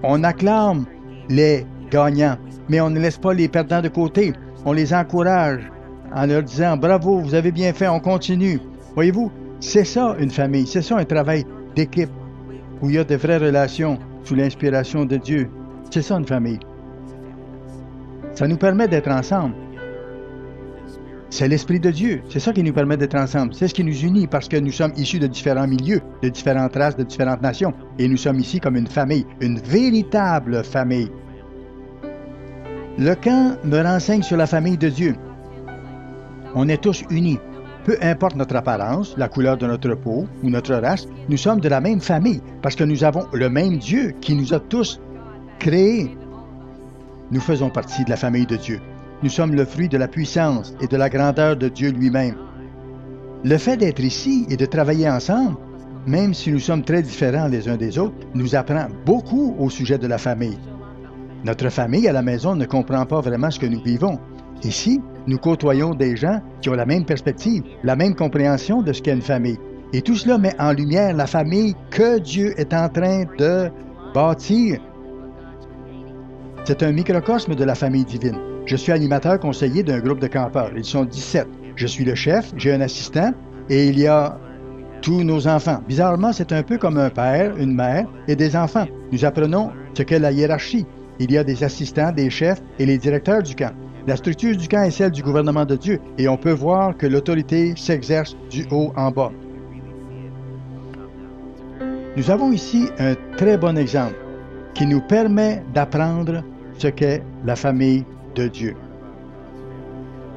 On acclame les gagnants, mais on ne laisse pas les perdants de côté. On les encourage en leur disant « Bravo, vous avez bien fait, on continue. » Voyez-vous, c'est ça une famille, c'est ça un travail d'équipe où il y a de vraies relations sous l'inspiration de Dieu. C'est ça une famille. Ça nous permet d'être ensemble. C'est l'Esprit de Dieu. C'est ça qui nous permet d'être ensemble. C'est ce qui nous unit parce que nous sommes issus de différents milieux, de différentes races, de différentes nations. Et nous sommes ici comme une famille, une véritable famille. Le camp me renseigne sur la famille de Dieu. On est tous unis. Peu importe notre apparence, la couleur de notre peau ou notre race, nous sommes de la même famille parce que nous avons le même Dieu qui nous a tous créés. Nous faisons partie de la famille de Dieu. Nous sommes le fruit de la puissance et de la grandeur de Dieu lui-même. Le fait d'être ici et de travailler ensemble, même si nous sommes très différents les uns des autres, nous apprend beaucoup au sujet de la famille. Notre famille à la maison ne comprend pas vraiment ce que nous vivons. Ici, nous côtoyons des gens qui ont la même perspective, la même compréhension de ce qu'est une famille. Et tout cela met en lumière la famille que Dieu est en train de bâtir. C'est un microcosme de la famille divine. Je suis animateur conseiller d'un groupe de campeurs. Ils sont 17. Je suis le chef, j'ai un assistant et il y a tous nos enfants. Bizarrement, c'est un peu comme un père, une mère et des enfants. Nous apprenons ce qu'est la hiérarchie. Il y a des assistants, des chefs et les directeurs du camp. La structure du camp est celle du gouvernement de Dieu et on peut voir que l'autorité s'exerce du haut en bas. Nous avons ici un très bon exemple qui nous permet d'apprendre ce qu'est la famille de Dieu.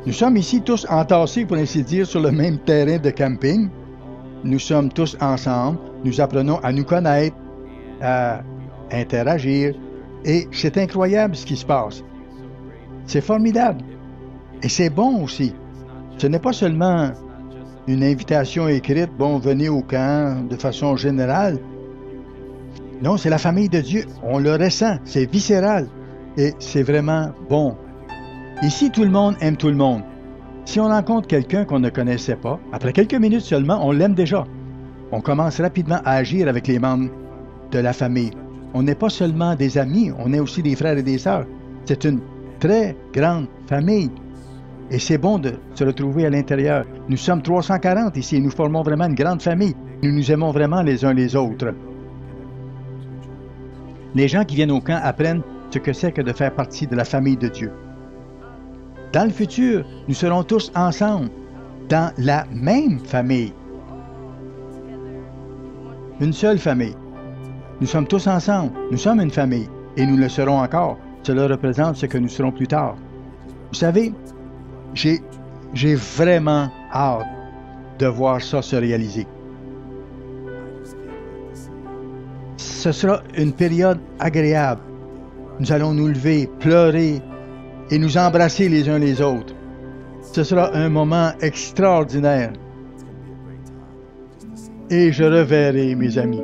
Nous sommes ici tous entassés, pour ainsi dire, sur le même terrain de camping. Nous sommes tous ensemble, nous apprenons à nous connaître, à interagir, et c'est incroyable ce qui se passe. C'est formidable. Et c'est bon aussi. Ce n'est pas seulement une invitation écrite, bon, venez au camp de façon générale. Non, c'est la famille de Dieu. On le ressent, c'est viscéral. Et c'est vraiment bon. Ici, tout le monde aime tout le monde. Si on rencontre quelqu'un qu'on ne connaissait pas, après quelques minutes seulement, on l'aime déjà. On commence rapidement à agir avec les membres de la famille. On n'est pas seulement des amis, on est aussi des frères et des sœurs. C'est une très grande famille. Et c'est bon de se retrouver à l'intérieur. Nous sommes 340 ici et nous formons vraiment une grande famille. Nous nous aimons vraiment les uns les autres. Les gens qui viennent au camp apprennent ce que c'est que de faire partie de la famille de Dieu. Dans le futur, nous serons tous ensemble, dans la même famille. Une seule famille. Nous sommes tous ensemble, nous sommes une famille, et nous le serons encore. Cela représente ce que nous serons plus tard. Vous savez, j'ai vraiment hâte de voir ça se réaliser. Ce sera une période agréable. Nous allons nous lever, pleurer et nous embrasser les uns les autres. Ce sera un moment extraordinaire. Et je reverrai mes amis.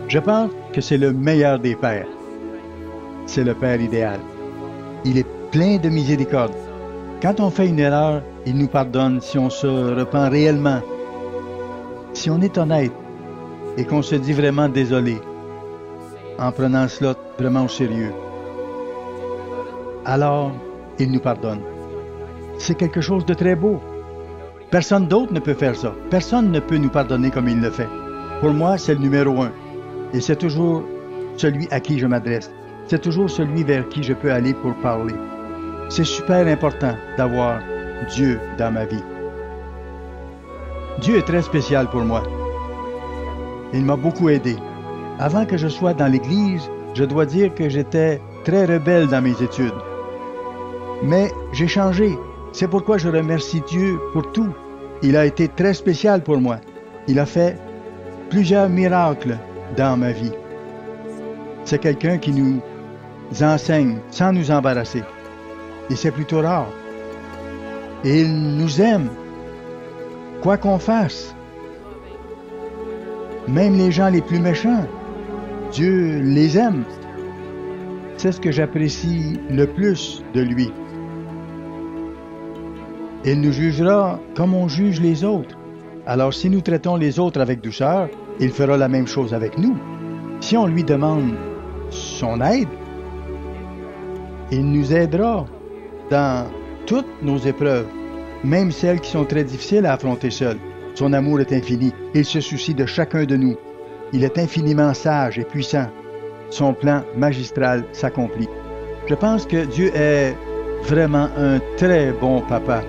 Je pense que c'est le meilleur des pères. C'est le père idéal. Il est plein de miséricorde. Quand on fait une erreur, il nous pardonne si on se repent réellement. Si on est honnête et qu'on se dit vraiment désolé, en prenant cela vraiment au sérieux, alors il nous pardonne. C'est quelque chose de très beau. Personne d'autre ne peut faire ça. Personne ne peut nous pardonner comme il le fait. Pour moi, c'est le numéro 1. Et c'est toujours celui à qui je m'adresse. C'est toujours celui vers qui je peux aller pour parler. C'est super important d'avoir Dieu dans ma vie. Dieu est très spécial pour moi. Il m'a beaucoup aidé. Avant que je sois dans l'Église, je dois dire que j'étais très rebelle dans mes études. Mais j'ai changé. C'est pourquoi je remercie Dieu pour tout. Il a été très spécial pour moi. Il a fait plusieurs miracles dans ma vie. C'est quelqu'un qui nous enseigne sans nous embarrasser. Et c'est plutôt rare. Et il nous aime, quoi qu'on fasse. Même les gens les plus méchants, Dieu les aime. C'est ce que j'apprécie le plus de lui. Il nous jugera comme on juge les autres. Alors si nous traitons les autres avec douceur, il fera la même chose avec nous. Si on lui demande son aide, il nous aidera dans toutes nos épreuves, même celles qui sont très difficiles à affronter seuls. Son amour est infini. Il se soucie de chacun de nous. Il est infiniment sage et puissant. Son plan magistral s'accomplit. Je pense que Dieu est vraiment un très bon papa.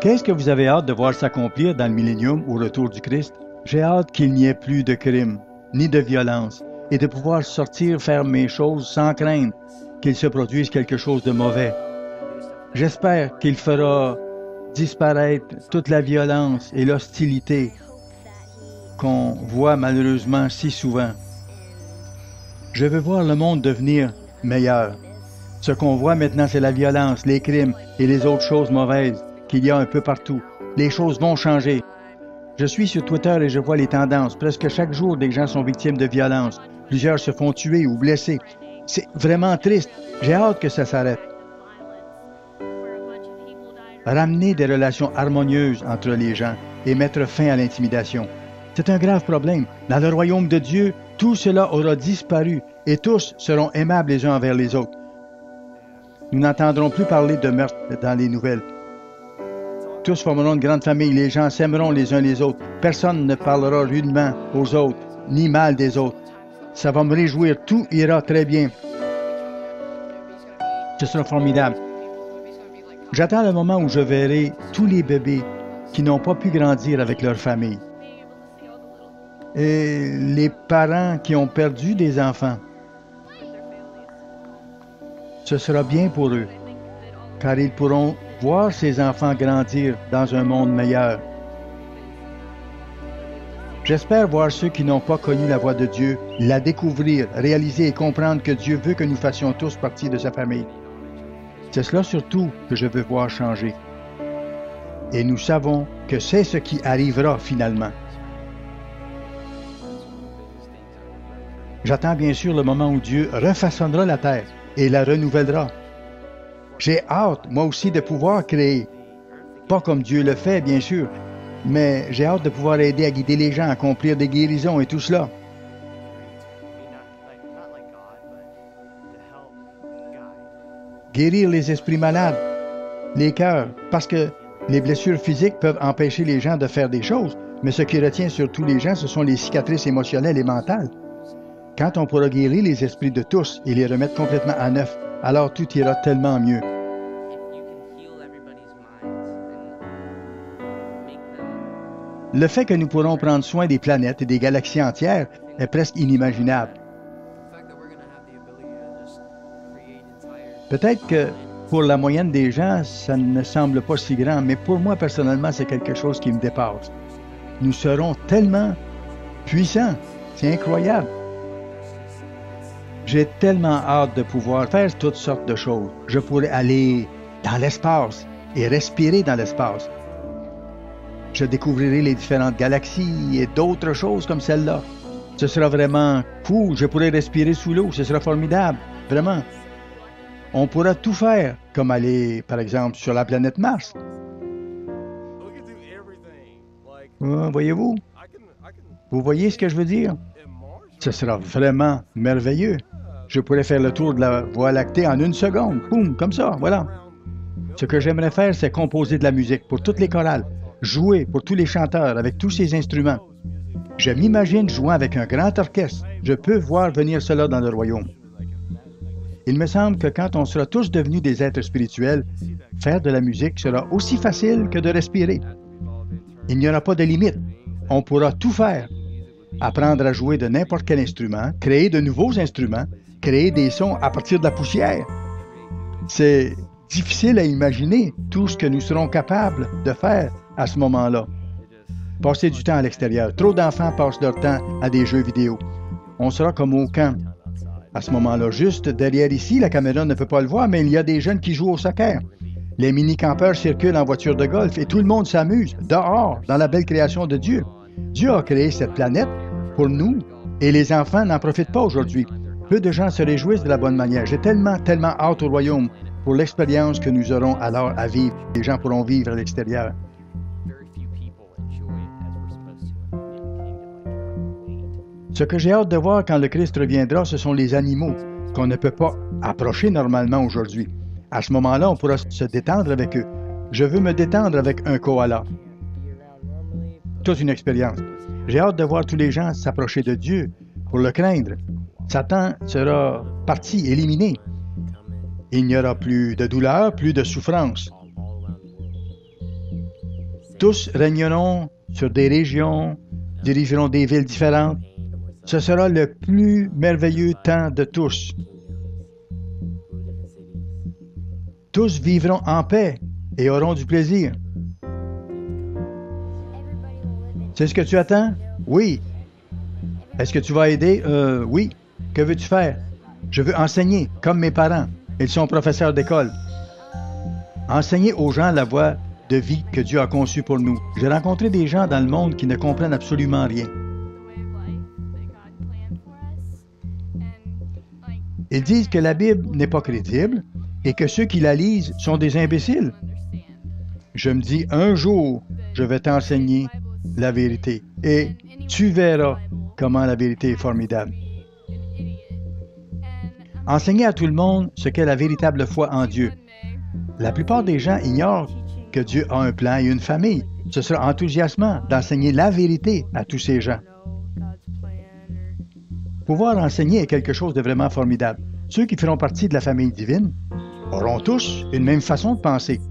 Qu'est-ce que vous avez hâte de voir s'accomplir dans le millénium au retour du Christ? J'ai hâte qu'il n'y ait plus de crimes, ni de violence, et de pouvoir sortir faire mes choses sans craindre qu'il se produise quelque chose de mauvais. J'espère qu'il fera disparaître toute la violence et l'hostilité qu'on voit malheureusement si souvent. Je veux voir le monde devenir meilleur. Ce qu'on voit maintenant, c'est la violence, les crimes et les autres choses mauvaises qu'il y a un peu partout. Les choses vont changer. Je suis sur Twitter et je vois les tendances. Presque chaque jour, des gens sont victimes de violences. Plusieurs se font tuer ou blesser. C'est vraiment triste. J'ai hâte que ça s'arrête. Ramener des relations harmonieuses entre les gens et mettre fin à l'intimidation. C'est un grave problème. Dans le royaume de Dieu, tout cela aura disparu et tous seront aimables les uns envers les autres. Nous n'entendrons plus parler de meurtre dans les nouvelles. Tous formeront une grande famille, les gens s'aimeront les uns les autres. Personne ne parlera rudement aux autres, ni mal des autres. Ça va me réjouir, tout ira très bien. Ce sera formidable. J'attends le moment où je verrai tous les bébés qui n'ont pas pu grandir avec leur famille. Et les parents qui ont perdu des enfants. Ce sera bien pour eux, car ils pourront voir ces enfants grandir dans un monde meilleur. J'espère voir ceux qui n'ont pas connu la voix de Dieu, la découvrir, réaliser et comprendre que Dieu veut que nous fassions tous partie de sa famille. C'est cela surtout que je veux voir changer. Et nous savons que c'est ce qui arrivera finalement. J'attends bien sûr le moment où Dieu refaçonnera la terre et la renouvellera. J'ai hâte, moi aussi, de pouvoir créer. Pas comme Dieu le fait, bien sûr, mais j'ai hâte de pouvoir aider à guider les gens, à accomplir des guérisons et tout cela. Guérir les esprits malades, les cœurs, parce que les blessures physiques peuvent empêcher les gens de faire des choses, mais ce qui retient surtout les gens, ce sont les cicatrices émotionnelles et mentales. Quand on pourra guérir les esprits de tous et les remettre complètement à neuf, alors tout ira tellement mieux. Le fait que nous pourrons prendre soin des planètes et des galaxies entières est presque inimaginable. Peut-être que pour la moyenne des gens, ça ne semble pas si grand, mais pour moi, personnellement, c'est quelque chose qui me dépasse. Nous serons tellement puissants. C'est incroyable. J'ai tellement hâte de pouvoir faire toutes sortes de choses. Je pourrais aller dans l'espace et respirer dans l'espace. Je découvrirai les différentes galaxies et d'autres choses comme celle-là. Ce sera vraiment cool. Je pourrais respirer sous l'eau. Ce sera formidable. Vraiment. On pourra tout faire, comme aller, par exemple, sur la planète Mars. Voyez-vous? Vous voyez ce que je veux dire? Ce sera vraiment merveilleux. Je pourrais faire le tour de la Voie lactée en 1 seconde. Boum, comme ça, voilà. Ce que j'aimerais faire, c'est composer de la musique pour toutes les chorales, jouer pour tous les chanteurs avec tous ces instruments. Je m'imagine jouant avec un grand orchestre. Je peux voir venir cela dans le royaume. Il me semble que quand on sera tous devenus des êtres spirituels, faire de la musique sera aussi facile que de respirer. Il n'y aura pas de limite. On pourra tout faire. Apprendre à jouer de n'importe quel instrument, créer de nouveaux instruments, créer des sons à partir de la poussière. C'est difficile à imaginer tout ce que nous serons capables de faire à ce moment-là. Passer du temps à l'extérieur. Trop d'enfants passent leur temps à des jeux vidéo. On sera comme au camp. À ce moment-là, juste derrière ici, la caméra ne peut pas le voir, mais il y a des jeunes qui jouent au soccer. Les mini-campeurs circulent en voiture de golf et tout le monde s'amuse, dehors, dans la belle création de Dieu. Dieu a créé cette planète pour nous et les enfants n'en profitent pas aujourd'hui. Peu de gens se réjouissent de la bonne manière. J'ai tellement hâte au royaume pour l'expérience que nous aurons alors à vivre. Les gens pourront vivre à l'extérieur. Ce que j'ai hâte de voir quand le Christ reviendra, ce sont les animaux qu'on ne peut pas approcher normalement aujourd'hui. À ce moment-là, on pourra se détendre avec eux. Je veux me détendre avec un koala. Toute une expérience. J'ai hâte de voir tous les gens s'approcher de Dieu pour le craindre. Satan sera parti, éliminé. Il n'y aura plus de douleur, plus de souffrance. Tous régneront sur des régions, dirigeront des villes différentes. Ce sera le plus merveilleux temps de tous. Tous vivront en paix et auront du plaisir. C'est ce que tu attends? Oui. Est-ce que tu vas aider? Oui. Que veux-tu faire? Je veux enseigner, comme mes parents. Ils sont professeurs d'école. Enseigner aux gens la voie de vie que Dieu a conçue pour nous. J'ai rencontré des gens dans le monde qui ne comprennent absolument rien. Ils disent que la Bible n'est pas crédible et que ceux qui la lisent sont des imbéciles. Je me dis, un jour, je vais t'enseigner la vérité et tu verras comment la vérité est formidable. Enseigner à tout le monde ce qu'est la véritable foi en Dieu. La plupart des gens ignorent que Dieu a un plan et une famille. Ce sera enthousiasmant d'enseigner la vérité à tous ces gens. Pouvoir enseigner est quelque chose de vraiment formidable. Ceux qui feront partie de la famille divine auront tous une même façon de penser.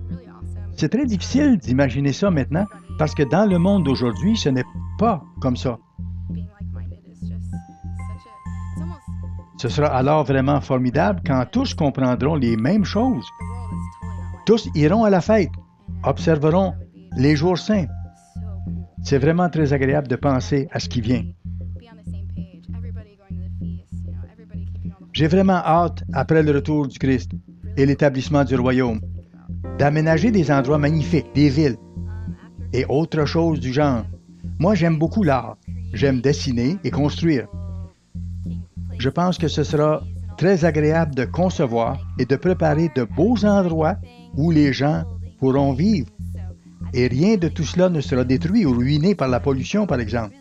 C'est très difficile d'imaginer ça maintenant parce que dans le monde d'aujourd'hui, ce n'est pas comme ça. Ce sera alors vraiment formidable quand tous comprendront les mêmes choses. Tous iront à la fête, observeront les jours saints. C'est vraiment très agréable de penser à ce qui vient. J'ai vraiment hâte, après le retour du Christ et l'établissement du royaume, d'aménager des endroits magnifiques, des villes et autre chose du genre. Moi, j'aime beaucoup l'art. J'aime dessiner et construire. Je pense que ce sera très agréable de concevoir et de préparer de beaux endroits où les gens pourront vivre. Et rien de tout cela ne sera détruit ou ruiné par la pollution, par exemple.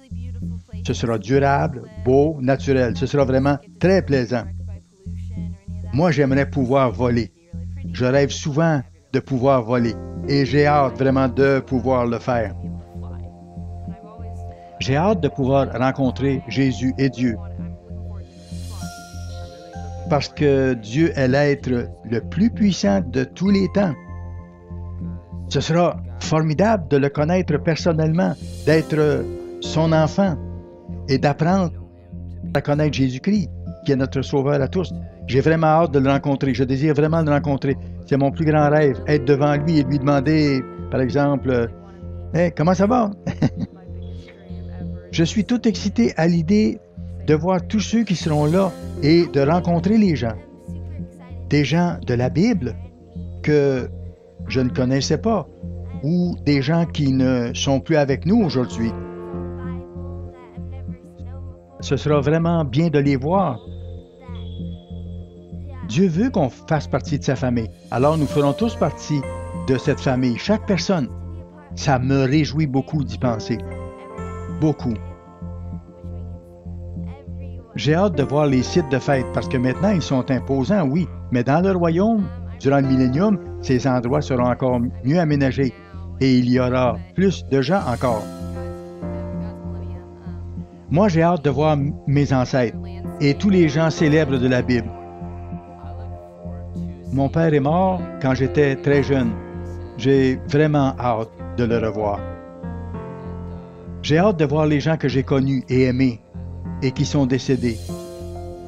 Ce sera durable, beau, naturel. Ce sera vraiment très plaisant. Moi, j'aimerais pouvoir voler. Je rêve souvent de pouvoir voler et j'ai hâte vraiment de pouvoir le faire. J'ai hâte de pouvoir rencontrer Jésus et Dieu. Parce que Dieu est l'être le plus puissant de tous les temps. Ce sera formidable de le connaître personnellement, d'être son enfant et d'apprendre à connaître Jésus-Christ, qui est notre sauveur à tous. J'ai vraiment hâte de le rencontrer. Je désire vraiment le rencontrer. C'est mon plus grand rêve, être devant lui et lui demander, par exemple, « Hey, comment ça va? » Je suis tout excité à l'idée de voir tous ceux qui seront là et de rencontrer les gens. Des gens de la Bible que je ne connaissais pas ou des gens qui ne sont plus avec nous aujourd'hui. Ce sera vraiment bien de les voir. Dieu veut qu'on fasse partie de sa famille. Alors nous ferons tous partie de cette famille, chaque personne. Ça me réjouit beaucoup d'y penser. Beaucoup. J'ai hâte de voir les sites de fête parce que maintenant ils sont imposants, oui, mais dans le royaume, durant le millénium, ces endroits seront encore mieux aménagés et il y aura plus de gens encore. Moi, j'ai hâte de voir mes ancêtres et tous les gens célèbres de la Bible. Mon père est mort quand j'étais très jeune. J'ai vraiment hâte de le revoir. J'ai hâte de voir les gens que j'ai connus et aimés et qui sont décédés.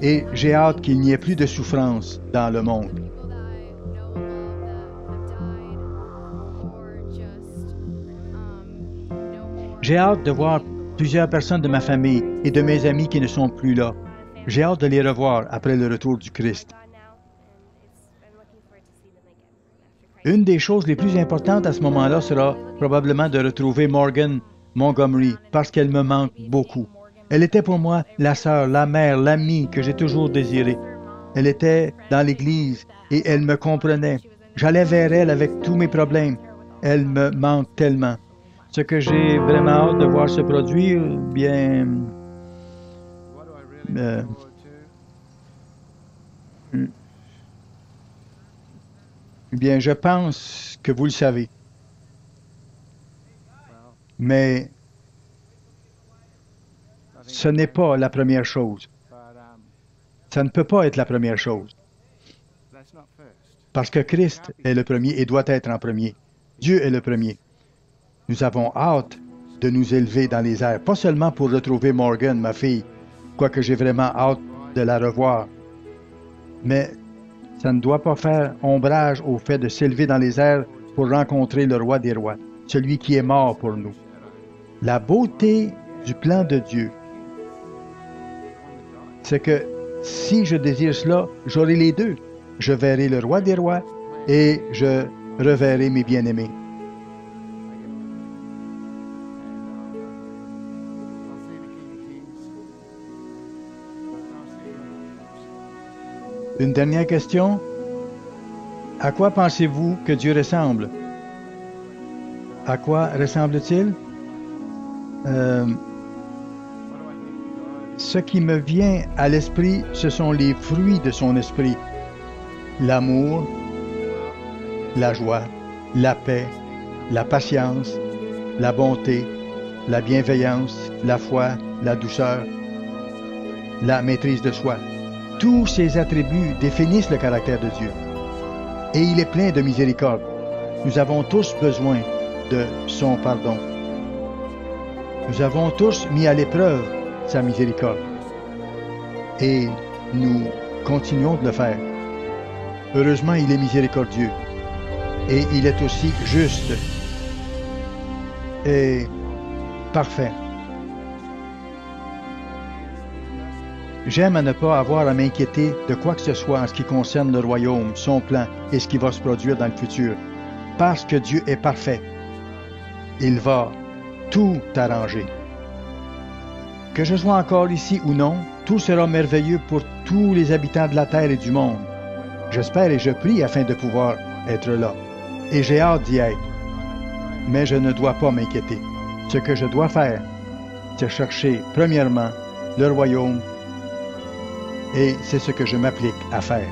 Et j'ai hâte qu'il n'y ait plus de souffrance dans le monde. J'ai hâte de voir plusieurs personnes de ma famille et de mes amis qui ne sont plus là. J'ai hâte de les revoir après le retour du Christ. Une des choses les plus importantes à ce moment-là sera probablement de retrouver Morgan Montgomery parce qu'elle me manque beaucoup. Elle était pour moi la sœur, la mère, l'amie que j'ai toujours désirée. Elle était dans l'Église et elle me comprenait. J'allais vers elle avec tous mes problèmes. Elle me manque tellement. Ce que j'ai vraiment hâte de voir se produire, bien... Bien, je pense que vous le savez. Mais ce n'est pas la première chose. Ça ne peut pas être la première chose. Parce que Christ est le premier et doit être en premier. Dieu est le premier. Nous avons hâte de nous élever dans les airs, pas seulement pour retrouver Morgan, ma fille, quoique j'ai vraiment hâte de la revoir, mais ça ne doit pas faire ombrage au fait de s'élever dans les airs pour rencontrer le roi des rois, celui qui est mort pour nous. La beauté du plan de Dieu, c'est que si je désire cela, j'aurai les deux. Je verrai le roi des rois et je reverrai mes bien-aimés. Une dernière question. À quoi pensez-vous que Dieu ressemble? À quoi ressemble-t-il? Ce qui me vient à l'esprit, ce sont les fruits de son esprit. L'amour, la joie, la paix, la patience, la bonté, la bienveillance, la foi, la douceur, la maîtrise de soi. Tous ces attributs définissent le caractère de Dieu. Et il est plein de miséricorde. Nous avons tous besoin de son pardon. Nous avons tous mis à l'épreuve sa miséricorde. Et nous continuons de le faire. Heureusement, il est miséricordieux. Et il est aussi juste et parfait. J'aime à ne pas avoir à m'inquiéter de quoi que ce soit en ce qui concerne le royaume, son plan et ce qui va se produire dans le futur. Parce que Dieu est parfait. Il va tout arranger. Que je sois encore ici ou non, tout sera merveilleux pour tous les habitants de la terre et du monde. J'espère et je prie afin de pouvoir être là. Et j'ai hâte d'y être. Mais je ne dois pas m'inquiéter. Ce que je dois faire, c'est chercher premièrement le royaume. Et c'est ce que je m'applique à faire.